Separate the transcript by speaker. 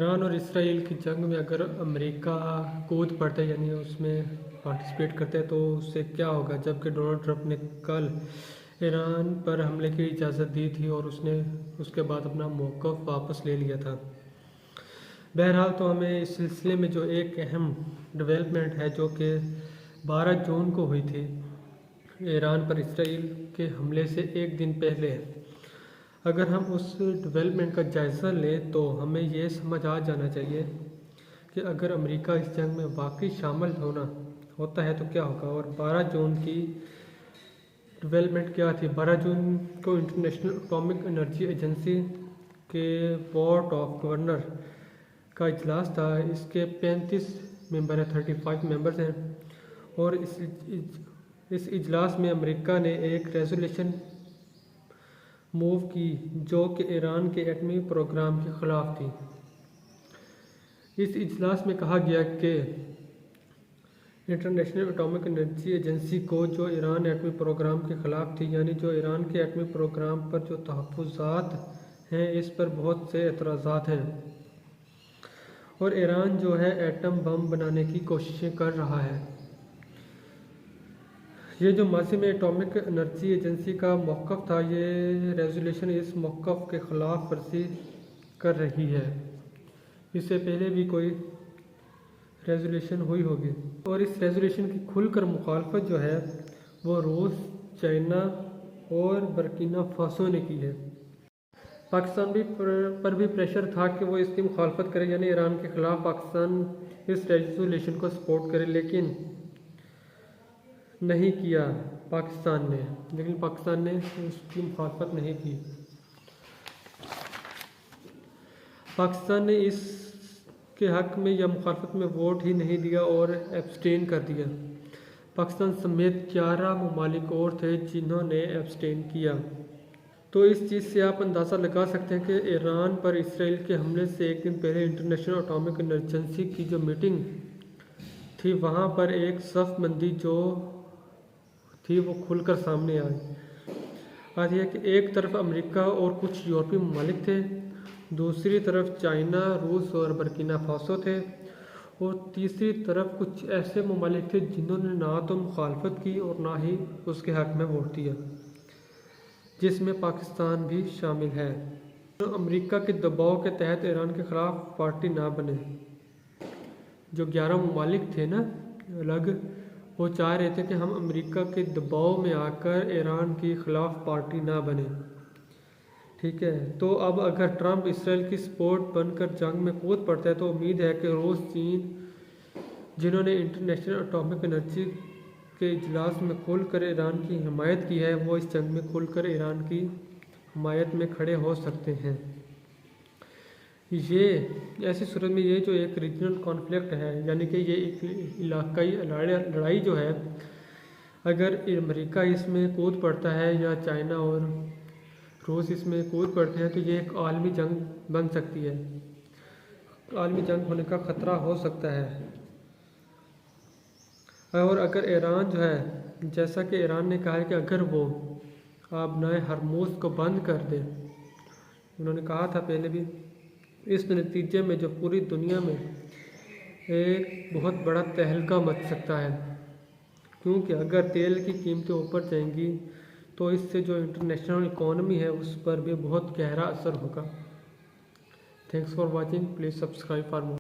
Speaker 1: Iran और Israel की जंग में अगर अमेरिका कूद पड़ता है यानी उसमें पार्टिसिपेट करते हैं तो उससे क्या होगा, जबकि डोनाल्ड ट्रंप ने कल ईरान पर हमले की इजाज़त दी थी और उसने उसके बाद अपना मौक़िफ़ वापस ले लिया था। बहरहाल तो हमें इस सिलसिले में जो एक अहम डेवलपमेंट है जो कि 12 जून को हुई थी ईरान पर इसराइल के हमले से एक दिन पहले, अगर हम उस डेवलपमेंट का जायज़ा लें तो हमें ये समझ आ जाना चाहिए कि अगर अमेरिका इस जंग में वाकई शामिल होता है तो क्या होगा। और 12 जून की डेवलपमेंट क्या थी? 12 जून को इंटरनेशनल एटॉमिक एनर्जी एजेंसी के बोर्ड ऑफ गवर्नर का इजलास था। इसके 35 मेंबर हैं, 35 मेंबर्स हैं और इस इजलास में अमेरिका ने एक रेजोल्यूशन मूव की जो कि ईरान के एटमी प्रोग्राम के ख़िलाफ़ थी। इस इजलास में कहा गया कि इंटरनेशनल एटॉमिक एनर्जी एजेंसी को जो ईरान एटमी प्रोग्राम के ख़िलाफ़ थी, यानी जो ईरान के एटमी प्रोग्राम पर जो तहफ़्फ़ुज़ात हैं इस पर बहुत से एतराज़ात हैं और ईरान जो है एटम बम बनाने की कोशिशें कर रहा है। ये जो माजी में एटॉमिक एनर्जी एजेंसी का मौक़िफ़ था, ये रेजोल्यूशन इस मौक़िफ़ के ख़िलाफ़ वर्जी कर रही है। इससे पहले भी कोई रेजोल्यूशन हुई होगी और इस रेजोल्यूशन की खुलकर मुखालफत जो है वो रूस, चाइना और बर्किना फासो ने की है। पाकिस्तान पर भी प्रेशर था कि वो इसकी मुखालफत करे, यानी ईरान के ख़िलाफ़ पाकिस्तान इस रेजोल्यूशन को सपोर्ट करे, लेकिन नहीं किया पाकिस्तान ने, उसकी मुखालफत नहीं की। पाकिस्तान ने इसके हक़ में या मुखालफत में वोट ही नहीं दिया और एब्सटेन कर दिया। पाकिस्तान समेत 11 ममालिक और थे जिन्होंने एब्सटेन किया। तो इस चीज़ से आप अंदाज़ा लगा सकते हैं कि ईरान पर इसराइल के हमले से एक दिन पहले इंटरनेशनल एटॉमिक एजेंसी की जो मीटिंग थी वहाँ पर एक सफ़बंदी जो थी वो खुलकर सामने आई। आज है कि एक तरफ अमेरिका और कुछ यूरोपीय ममालिक थे, दूसरी तरफ चाइना, रूस और बर्किना फासो थे और तीसरी तरफ कुछ ऐसे ममालिक थे जिन्होंने ना तो मुखालफत की और ना ही उसके हक़ में वोट दिया, जिसमें पाकिस्तान भी शामिल है। तो अमेरिका के दबाव के तहत ईरान के ख़िलाफ़ पार्टी ना बने। जो 11 ममालिक थे ना अलग, वो चाह रहे थे कि हम अमेरिका के दबाव में आकर ईरान के ख़िलाफ़ पार्टी ना बने। ठीक है, तो अब अगर ट्रंप इसराइल की सपोर्ट बनकर जंग में कूद पड़ता है तो उम्मीद है कि रूस, चीन, जिन्होंने इंटरनेशनल एटॉमिक एनर्जी के इजलास में खुलकर ईरान की हिमायत की है, वो इस जंग में खुलकर ईरान की हिमायत में खड़े हो सकते हैं। ये ऐसी सूरत में ये जो एक रीजनल कॉन्फ्लिक्ट है, यानी कि ये एक इलाकाई लड़ाई जो है, अगर अमेरिका इसमें कूद पड़ता है या चाइना और रूस इसमें कूद पड़ते हैं तो ये एक आलमी जंग बन सकती है। आलमी जंग होने का ख़तरा हो सकता है। और अगर ईरान जो है, जैसा कि ईरान ने कहा है कि अगर वो आबनाए हरमुज़ को बंद कर दे, उन्होंने कहा था पहले भी, इस नतीजे में जो पूरी दुनिया में एक बहुत बड़ा तहलका मच सकता है, क्योंकि अगर तेल की कीमतें ऊपर जाएंगी तो इससे जो इंटरनेशनल इकॉनमी है उस पर भी बहुत गहरा असर होगा। Thanks for watching, please subscribe for more.